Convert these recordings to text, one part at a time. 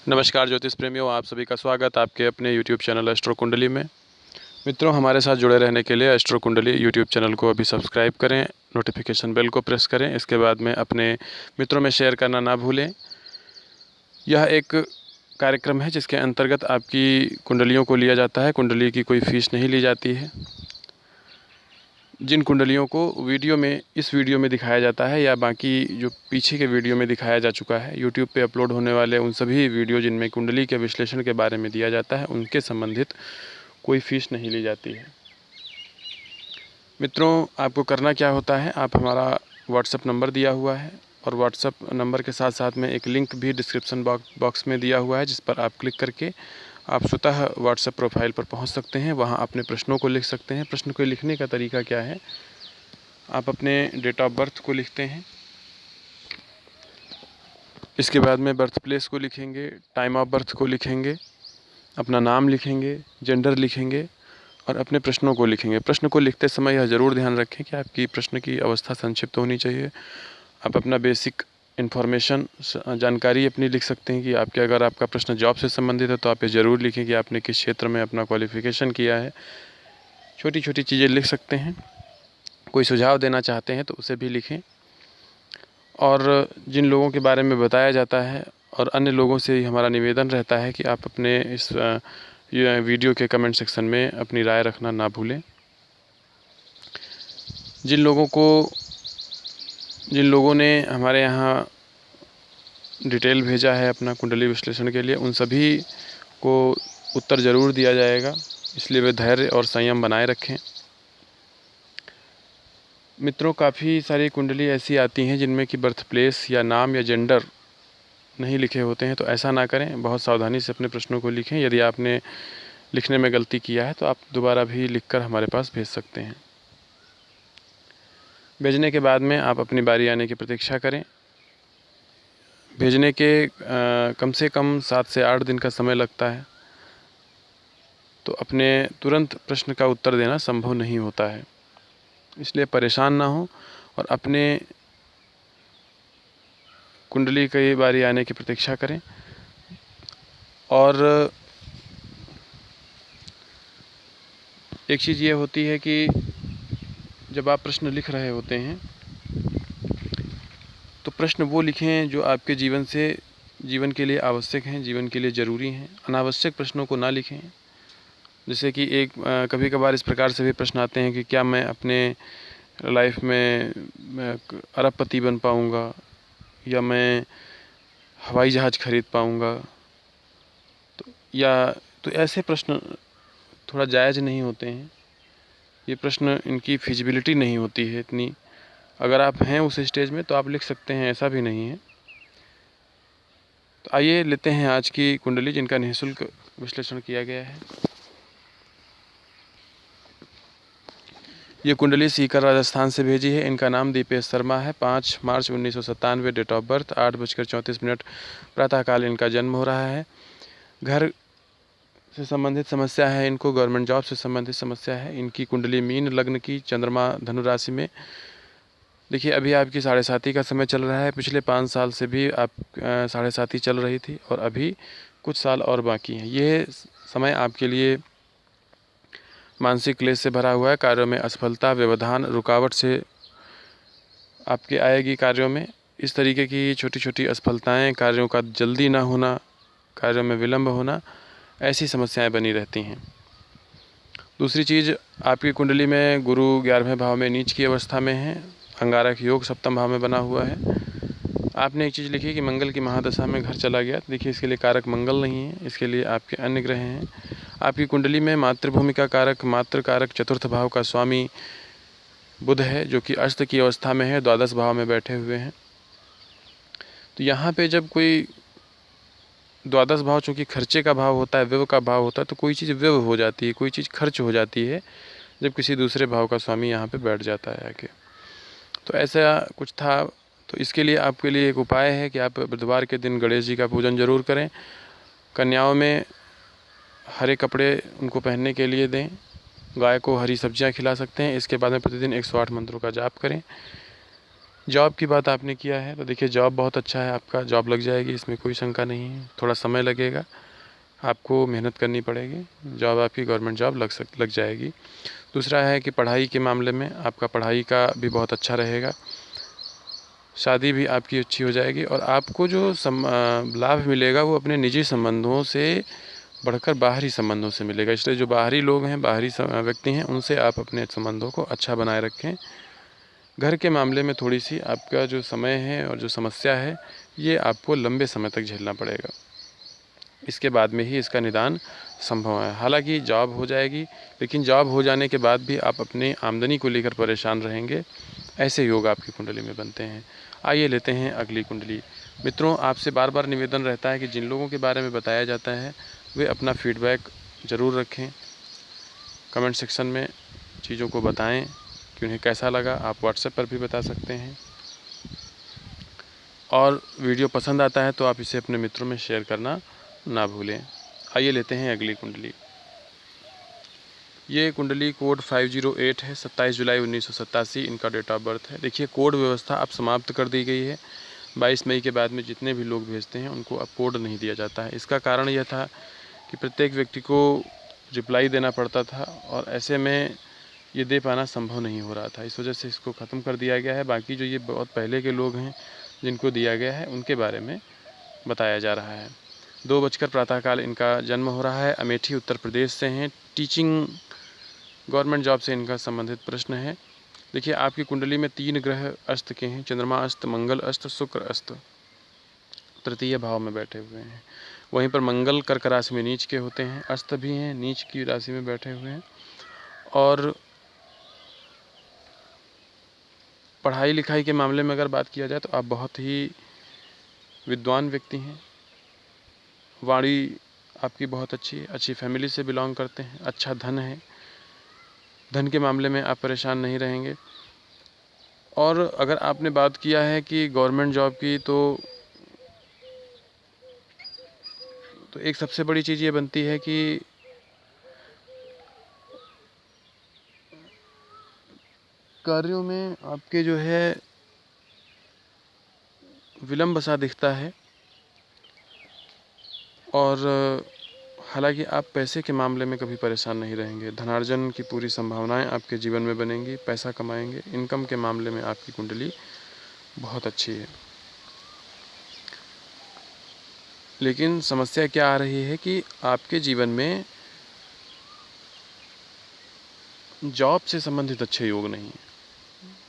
नमस्कार ज्योतिष प्रेमियों, आप सभी का स्वागत आपके अपने यूट्यूब चैनल एस्ट्रो कुंडली में। मित्रों, हमारे साथ जुड़े रहने के लिए एस्ट्रो कुंडली यूट्यूब चैनल को अभी सब्सक्राइब करें, नोटिफिकेशन बेल को प्रेस करें। इसके बाद में अपने मित्रों में शेयर करना ना भूलें। यह एक कार्यक्रम है जिसके अंतर्गत आपकी कुंडलियों को लिया जाता है। कुंडली की कोई फ़ीस नहीं ली जाती है। जिन कुंडलियों को इस वीडियो में दिखाया जाता है या बाकी जो पीछे के वीडियो में दिखाया जा चुका है, यूट्यूब पे अपलोड होने वाले उन सभी वीडियो जिनमें कुंडली के विश्लेषण के बारे में दिया जाता है, उनके संबंधित कोई फ़ीस नहीं ली जाती है। मित्रों, आपको करना क्या होता है, आप हमारा व्हाट्सएप नंबर दिया हुआ है और व्हाट्सएप नंबर के साथ साथ में एक लिंक भी डिस्क्रिप्शन बॉक्स में दिया हुआ है, जिस पर आप क्लिक करके आप स्वतः व्हाट्सएप प्रोफाइल पर पहुंच सकते हैं। वहां अपने प्रश्नों को लिख सकते हैं। प्रश्न को लिखने का तरीका क्या है, आप अपने डेट ऑफ बर्थ को लिखते हैं, इसके बाद में बर्थ प्लेस को लिखेंगे, टाइम ऑफ बर्थ को लिखेंगे, अपना नाम लिखेंगे, जेंडर लिखेंगे और अपने प्रश्नों को लिखेंगे। प्रश्न को लिखते समय यह ज़रूर ध्यान रखें कि आपकी प्रश्न की अवस्था संक्षिप्त होनी चाहिए। आप अपना बेसिक इन्फॉर्मेशन जानकारी अपनी लिख सकते हैं कि अगर आपका प्रश्न जॉब से संबंधित है तो आप ये ज़रूर लिखें कि आपने किस क्षेत्र में अपना क्वालिफ़िकेशन किया है। छोटी छोटी चीज़ें लिख सकते हैं। कोई सुझाव देना चाहते हैं तो उसे भी लिखें। और जिन लोगों के बारे में बताया जाता है और अन्य लोगों से हमारा निवेदन रहता है कि आप अपने इस वीडियो के कमेंट सेक्शन में अपनी राय रखना ना भूलें। जिन लोगों ने हमारे यहाँ डिटेल भेजा है अपना कुंडली विश्लेषण के लिए, उन सभी को उत्तर ज़रूर दिया जाएगा, इसलिए वे धैर्य और संयम बनाए रखें। मित्रों, काफ़ी सारी कुंडली ऐसी आती हैं जिनमें कि बर्थ प्लेस या नाम या जेंडर नहीं लिखे होते हैं, तो ऐसा ना करें। बहुत सावधानी से अपने प्रश्नों को लिखें। यदि आपने लिखने में गलती किया है तो आप दोबारा भी लिखकर हमारे पास भेज सकते हैं। भेजने के बाद में आप अपनी बारी आने की प्रतीक्षा करें। भेजने के कम से कम 7 से 8 दिन का समय लगता है, तो अपने तुरंत प्रश्न का उत्तर देना संभव नहीं होता है, इसलिए परेशान ना हो और अपने कुंडली की बारी आने की प्रतीक्षा करें। और एक चीज़ ये होती है कि जब आप प्रश्न लिख रहे होते हैं तो प्रश्न वो लिखें जो आपके जीवन के लिए आवश्यक हैं, जीवन के लिए ज़रूरी हैं। अनावश्यक प्रश्नों को ना लिखें। जैसे कि कभी कभार इस प्रकार से भी प्रश्न आते हैं कि क्या मैं अपने लाइफ में अरबपति बन पाऊँगा या मैं हवाई जहाज़ खरीद पाऊँगा। तो ऐसे प्रश्न थोड़ा जायज़ नहीं होते हैं। ये प्रश्न, इनकी फिजिबिलिटी नहीं होती है इतनी। अगर आप हैं उस स्टेज में तो आप लिख सकते हैं, ऐसा भी नहीं है। तो आइए लेते हैं आज की कुंडली जिनका निःशुल्क विश्लेषण किया गया है। ये कुंडली सीकर राजस्थान से भेजी है। इनका नाम दीपेश शर्मा है। 5 मार्च 1997 डेट ऑफ बर्थ, 8:34 प्रातःकाल इनका जन्म हो रहा है। घर से संबंधित समस्या है इनको, गवर्नमेंट जॉब से संबंधित समस्या है। इनकी कुंडली मीन लग्न की, चंद्रमा धनु राशि में। देखिए, अभी आपकी 7.5 का समय चल रहा है। पिछले 5 साल से भी आप 7.5 चल रही थी और अभी कुछ साल और बाकी हैं। ये समय आपके लिए मानसिक क्लेश से भरा हुआ है। कार्यों में असफलता, व्यवधान, रुकावट से आपके आएगी कार्यों में। इस तरीके की छोटी छोटी असफलताएं, कार्यों का जल्दी ना होना, कार्यों में विलंब होना, ऐसी समस्याएं बनी रहती हैं। दूसरी चीज़, आपकी कुंडली में गुरु 11वें भाव में नीच की अवस्था में है। अंगारक योग 7वें भाव में बना हुआ है। आपने एक चीज़ लिखी कि मंगल की महादशा में घर चला गया। देखिए, इसके लिए कारक मंगल नहीं है, इसके लिए आपके अन्य ग्रह हैं। आपकी कुंडली में मातृभूमि का कारक, मातृ कारक 4th भाव का स्वामी बुध है, जो कि अस्त की अवस्था में है, 12 भाव में बैठे हुए हैं। तो यहाँ पे जब कोई 12 भाव चूँकि खर्चे का भाव होता है, व्यय का भाव होता है, तो कोई चीज़ व्यय हो जाती है, कोई चीज़ खर्च हो जाती है जब किसी दूसरे भाव का स्वामी यहाँ पे बैठ जाता है आके। तो ऐसा कुछ था। तो इसके लिए आपके लिए एक उपाय है कि आप बुधवार के दिन गणेश जी का पूजन ज़रूर करें। कन्याओं में हरे कपड़े उनको पहनने के लिए दें। गाय को हरी सब्जियां खिला सकते हैं। इसके बाद में प्रतिदिन 108 मंत्रों का जाप करें। जॉब की बात आपने किया है तो देखिए जॉब बहुत अच्छा है आपका, जॉब लग जाएगी, इसमें कोई शंका नहीं है। थोड़ा समय लगेगा, आपको मेहनत करनी पड़ेगी, जॉब आपकी गवर्नमेंट जॉब लग जाएगी। दूसरा है कि पढ़ाई के मामले में आपका पढ़ाई का भी बहुत अच्छा रहेगा, शादी भी आपकी अच्छी हो जाएगी और आपको जो लाभ मिलेगा वो अपने निजी संबंधों से बढ़कर बाहरी संबंधों से मिलेगा। इसलिए जो बाहरी लोग हैं, बाहरी व्यक्ति हैं, उनसे आप अपने संबंधों को अच्छा बनाए रखें। घर के मामले में थोड़ी सी आपका जो समय है और जो समस्या है ये आपको लंबे समय तक झेलना पड़ेगा, इसके बाद में ही इसका निदान संभव है। हालांकि जॉब हो जाएगी, लेकिन जॉब हो जाने के बाद भी आप अपनी आमदनी को लेकर परेशान रहेंगे, ऐसे योग आपकी कुंडली में बनते हैं। आइए लेते हैं अगली कुंडली। मित्रों, आपसे बार बार निवेदन रहता है कि जिन लोगों के बारे में बताया जाता है वे अपना फीडबैक ज़रूर रखें, कमेंट सेक्शन में चीज़ों को बताएं कि उन्हें कैसा लगा। आप व्हाट्सएप पर भी बता सकते हैं और वीडियो पसंद आता है तो आप इसे अपने मित्रों में शेयर करना ना भूलें। आइए लेते हैं अगली कुंडली। ये कुंडली कोड 508 है, 27 जुलाई 1987 इनका डेट ऑफ बर्थ है। देखिए कोड व्यवस्था अब समाप्त कर दी गई है। 22 मई के बाद में जितने भी लोग भेजते हैं उनको अब कोड नहीं दिया जाता है। इसका कारण यह था कि प्रत्येक व्यक्ति को रिप्लाई देना पड़ता था और ऐसे में ये दे पाना संभव नहीं हो रहा था, इस वजह से इसको ख़त्म कर दिया गया है। बाकी जो ये बहुत पहले के लोग हैं जिनको दिया गया है उनके बारे में बताया जा रहा है। 2 बजकर प्रातःकाल इनका जन्म हो रहा है। अमेठी उत्तर प्रदेश से हैं। टीचिंग गवर्नमेंट जॉब से इनका संबंधित प्रश्न है। देखिए आपकी कुंडली में 3 ग्रह अस्त के हैं, चंद्रमा अस्त, मंगल अस्त, शुक्र अस्त तृतीय भाव में बैठे हुए हैं। वहीं पर मंगल कर्क राशि में नीच के होते हैं, अस्त भी हैं, नीच की राशि में बैठे हुए हैं। और पढ़ाई लिखाई के मामले में अगर बात किया जाए तो आप बहुत ही विद्वान व्यक्ति हैं, वाणी आपकी बहुत अच्छी है, अच्छी फैमिली से बिलोंग करते हैं, अच्छा धन है, धन के मामले में आप परेशान नहीं रहेंगे। और अगर आपने बात किया है कि गवर्नमेंट जॉब की तो एक सबसे बड़ी चीज़ ये बनती है कि कार्यों में आपके जो है विलंब सा दिखता है। और हालांकि आप पैसे के मामले में कभी परेशान नहीं रहेंगे, धनार्जन की पूरी संभावनाएं आपके जीवन में बनेंगी, पैसा कमाएंगे। इनकम के मामले में आपकी कुंडली बहुत अच्छी है। लेकिन समस्या क्या आ रही है कि आपके जीवन में जॉब से संबंधित अच्छे योग नहीं है।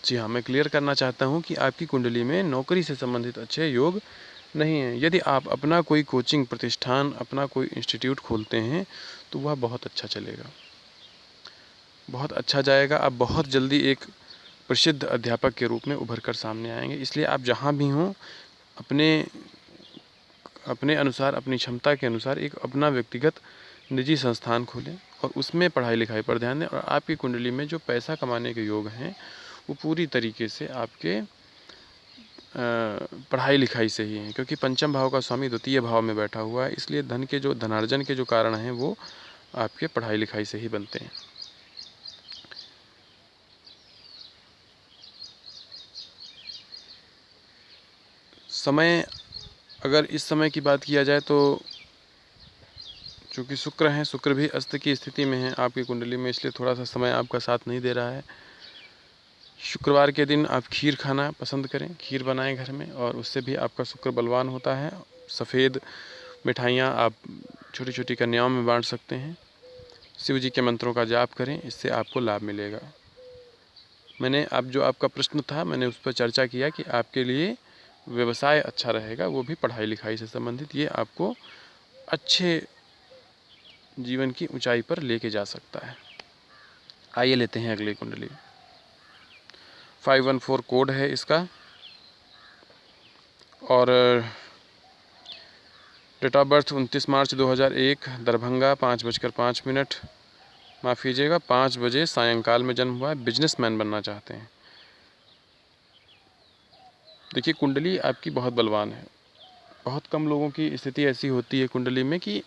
जी हाँ, मैं क्लियर करना चाहता हूँ कि आपकी कुंडली में नौकरी से संबंधित अच्छे योग नहीं है। यदि आप अपना कोई कोचिंग प्रतिष्ठान, अपना कोई इंस्टीट्यूट खोलते हैं तो वह बहुत अच्छा चलेगा, बहुत अच्छा जाएगा। आप बहुत जल्दी एक प्रसिद्ध अध्यापक के रूप में उभर कर सामने आएंगे। इसलिए आप जहाँ भी हों अपने अनुसार, अपनी क्षमता के अनुसार एक अपना व्यक्तिगत निजी संस्थान खोलें और उसमें पढ़ाई लिखाई पर ध्यान दें। और आपकी कुंडली में जो पैसा कमाने के योग हैं वो पूरी तरीके से आपके पढ़ाई लिखाई से ही हैं, क्योंकि पंचम भाव का स्वामी द्वितीय भाव में बैठा हुआ है। इसलिए धनार्जन के जो कारण हैं वो आपके पढ़ाई लिखाई से ही बनते हैं। समय, अगर इस समय की बात किया जाए तो चूँकि शुक्र हैं, शुक्र भी अस्त की स्थिति में है आपकी कुंडली में, इसलिए थोड़ा सा समय आपका साथ नहीं दे रहा है। शुक्रवार के दिन आप खीर खाना पसंद करें, खीर बनाएं घर में और उससे भी आपका शुक्र बलवान होता है। सफ़ेद मिठाइयाँ आप छोटी छोटी कन्याओं में बांट सकते हैं। शिव जी के मंत्रों का जाप करें, इससे आपको लाभ मिलेगा। मैंने अब जो आपका प्रश्न था मैंने उस पर चर्चा किया कि आपके लिए व्यवसाय अच्छा रहेगा, वो भी पढ़ाई लिखाई से संबंधित। ये आपको अच्छे जीवन की ऊंचाई पर लेके जा सकता है। आइए लेते हैं अगली कुंडली। 514 कोड है इसका और डेट ऑफ बर्थ 29 मार्च 2001, दरभंगा, 5:05, माफ़ कीजिएगा 5 बजे सायंकाल में जन्म हुआ है। बिजनेसमैन बनना चाहते हैं। देखिए कुंडली आपकी बहुत बलवान है। बहुत कम लोगों की स्थिति ऐसी होती है कुंडली में कि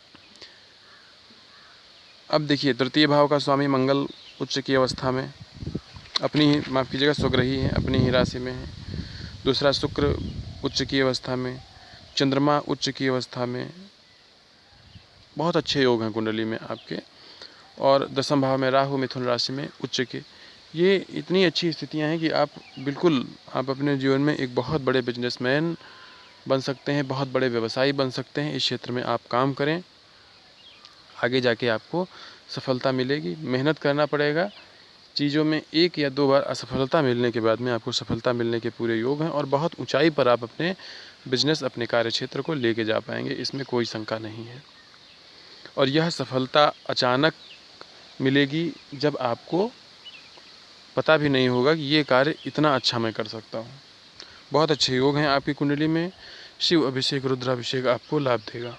अब देखिए तृतीय भाव का स्वामी मंगल उच्च की अवस्था में अपनी ही, माफ़ कीजिएगा, स्वग्रही है, अपनी ही राशि में है। दूसरा शुक्र उच्च की अवस्था में, चंद्रमा उच्च की अवस्था में, बहुत अच्छे योग हैं कुंडली में आपके। और दसम भाव में राहु मिथुन राशि में उच्च के, ये इतनी अच्छी स्थितियां हैं कि आप अपने जीवन में एक बहुत बड़े बिजनेसमैन बन सकते हैं, बहुत बड़े व्यवसायी बन सकते हैं। इस क्षेत्र में आप काम करें, आगे जाके आपको सफलता मिलेगी। मेहनत करना पड़ेगा, चीज़ों में 1 या 2 बार असफलता मिलने के बाद में आपको सफलता मिलने के पूरे योग हैं और बहुत ऊंचाई पर आप अपने बिजनेस, अपने कार्यक्षेत्र को लेके जा पाएंगे, इसमें कोई शंका नहीं है। और यह सफलता अचानक मिलेगी जब आपको पता भी नहीं होगा कि ये कार्य इतना अच्छा मैं कर सकता हूँ। बहुत अच्छे योग हैं आपकी कुंडली में। शिव अभिषेक, रुद्राभिषेक आपको लाभ देगा।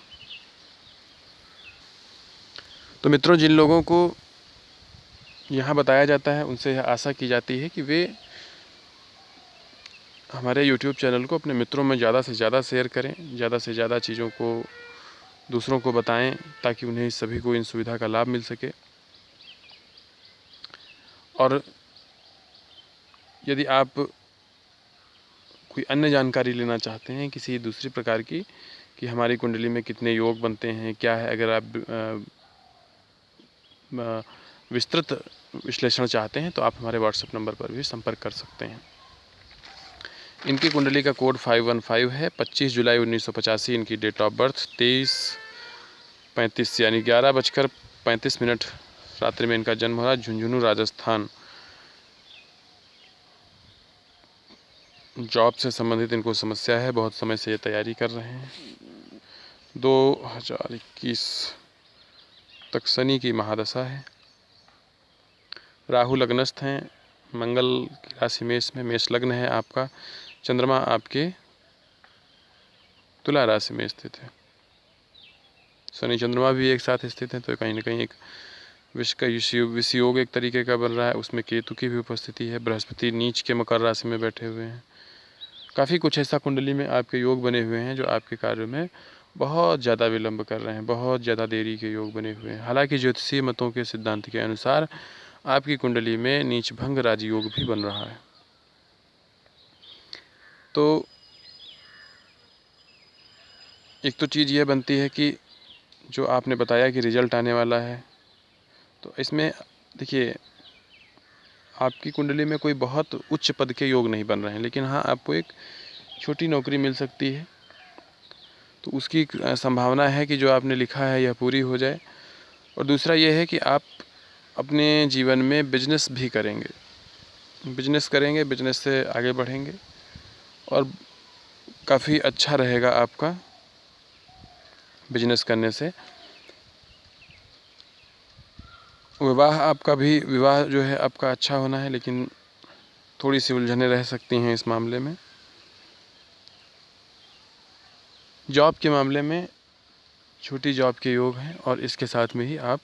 तो मित्रों, जिन लोगों को यहाँ बताया जाता है उनसे यह आशा की जाती है कि वे हमारे YouTube चैनल को अपने मित्रों में ज़्यादा से ज़्यादा शेयर करें, ज़्यादा से ज़्यादा चीज़ों को दूसरों को बताएं, ताकि उन्हें सभी को इन सुविधा का लाभ मिल सके। और यदि आप कोई अन्य जानकारी लेना चाहते हैं किसी दूसरी प्रकार की, कि हमारी कुंडली में कितने योग बनते हैं, क्या है, अगर आप विस्तृत विश्लेषण चाहते हैं तो आप हमारे व्हाट्सएप नंबर पर भी संपर्क कर सकते हैं। इनकी कुंडली का कोड 515 है। 25 जुलाई 1985 इनकी डेट ऑफ बर्थ। 23:35 यानी 11:35 रात्रि में इनका जन्म हो रहा है। झुंझुनू, राजस्थान। जॉब से संबंधित इनको समस्या है, बहुत समय से ये तैयारी कर रहे हैं। 2021 तक शनि की महादशा है। राहु लग्नस्थ हैं, मंगल की राशि मेष में, मेष लग्न है आपका। चंद्रमा आपके तुला राशि में स्थित है। शनि चंद्रमा भी एक साथ स्थित हैं, तो कहीं ना कहीं एक विषयोग एक तरीके का बन रहा है। उसमें केतु की भी उपस्थिति है। बृहस्पति नीच के मकर राशि में बैठे हुए हैं। काफ़ी कुछ ऐसा कुंडली में आपके योग बने हुए हैं जो आपके कार्यों में बहुत ज़्यादा विलंब कर रहे हैं, बहुत ज़्यादा देरी के योग बने हुए हैं। हालांकि ज्योतिषीय मतों के सिद्धांत के अनुसार आपकी कुंडली में नीच भंग राजयोग भी बन रहा है। तो एक तो चीज़ यह बनती है कि जो आपने बताया कि रिजल्ट आने वाला है, तो इसमें देखिए, आपकी कुंडली में कोई बहुत उच्च पद के योग नहीं बन रहे हैं, लेकिन हाँ, आपको एक छोटी नौकरी मिल सकती है। तो उसकी संभावना है कि जो आपने लिखा है यह पूरी हो जाए। और दूसरा ये है कि आप अपने जीवन में बिजनेस भी करेंगे, बिजनेस से आगे बढ़ेंगे और काफ़ी अच्छा रहेगा आपका बिजनेस करने से। विवाह जो है आपका अच्छा होना है, लेकिन थोड़ी सी उलझनें रह सकती हैं इस मामले में। जॉब के मामले में छोटी जॉब के योग हैं और इसके साथ में ही आप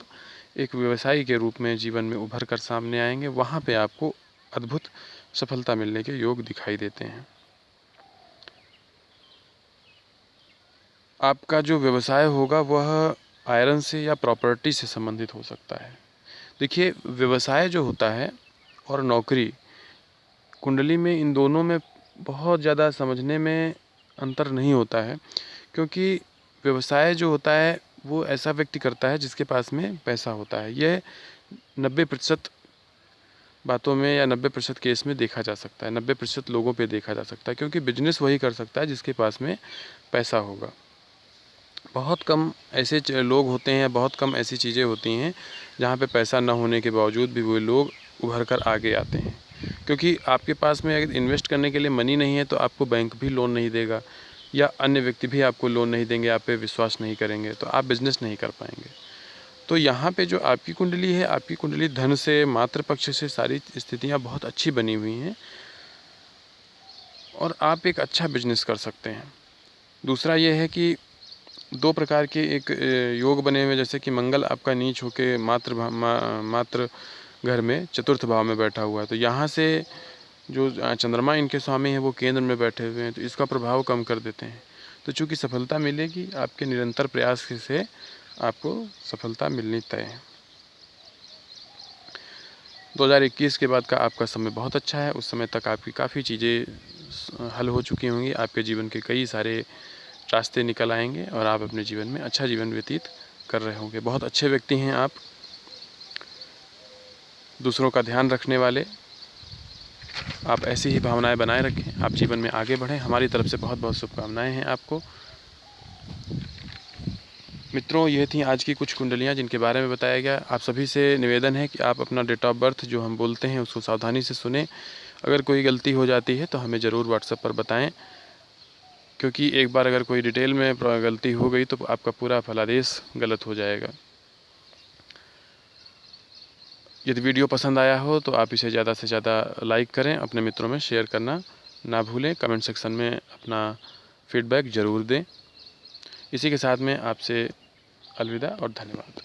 एक व्यवसायी के रूप में जीवन में उभर कर सामने आएंगे। वहाँ पे आपको अद्भुत सफलता मिलने के योग दिखाई देते हैं। आपका जो व्यवसाय होगा वह आयरन से या प्रॉपर्टी से संबंधित हो सकता है। देखिए, व्यवसाय जो होता है और नौकरी, कुंडली में इन दोनों में बहुत ज़्यादा समझने में अंतर नहीं होता है, क्योंकि व्यवसाय जो होता है वो ऐसा व्यक्ति करता है जिसके पास में पैसा होता है। यह 90% बातों में या 90% केस में देखा जा सकता है, 90% लोगों पे देखा जा सकता है, क्योंकि बिजनेस वही कर सकता है जिसके पास में पैसा होगा। बहुत कम ऐसे लोग होते हैं, बहुत कम ऐसी चीज़ें होती हैं जहाँ पे पैसा न होने के बावजूद भी वो लोग उभर कर आगे आते हैं। क्योंकि आपके पास में अगर इन्वेस्ट करने के लिए मनी नहीं है तो आपको बैंक भी लोन नहीं देगा, या अन्य व्यक्ति भी आपको लोन नहीं देंगे, आप पे विश्वास नहीं करेंगे, तो आप बिज़नेस नहीं कर पाएंगे। तो यहाँ पे जो आपकी कुंडली है, आपकी कुंडली धन से, मातृ पक्ष से सारी स्थितियाँ बहुत अच्छी बनी हुई हैं और आप एक अच्छा बिजनेस कर सकते हैं। दूसरा ये है कि 2 प्रकार के एक योग बने हुए, जैसे कि मंगल आपका नीच होके मातृ घर में चतुर्थ भाव में बैठा हुआ है, तो यहाँ से जो चंद्रमा इनके स्वामी हैं वो केंद्र में बैठे हुए हैं, तो इसका प्रभाव कम कर देते हैं। तो चूँकि सफलता मिलेगी, आपके निरंतर प्रयास से आपको सफलता मिलनी तय है। 2021 के बाद का आपका समय बहुत अच्छा है। उस समय तक आपकी काफ़ी चीज़ें हल हो चुकी होंगी। आपके जीवन के कई सारे रास्ते निकल आएंगे और आप अपने जीवन में अच्छा जीवन व्यतीत कर रहे होंगे। बहुत अच्छे व्यक्ति हैं आप, दूसरों का ध्यान रखने वाले। आप ऐसी ही भावनाएं बनाए रखें, आप जीवन में आगे बढ़ें। हमारी तरफ से बहुत बहुत शुभकामनाएं हैं आपको। मित्रों, ये थी आज की कुछ कुंडलियाँ जिनके बारे में बताया गया। आप सभी से निवेदन है कि आप अपना डेट ऑफ बर्थ जो हम बोलते हैं उसको सावधानी से सुनें। अगर कोई गलती हो जाती है तो हमें ज़रूर व्हाट्सएप पर बताएं, क्योंकि एक बार अगर कोई डिटेल में गलती हो गई तो आपका पूरा फलादेश गलत हो जाएगा। यदि वीडियो पसंद आया हो तो आप इसे ज़्यादा से ज़्यादा लाइक करें, अपने मित्रों में शेयर करना ना भूलें। कमेंट सेक्शन में अपना फीडबैक ज़रूर दें। इसी के साथ में आपसे अलविदा और धन्यवाद।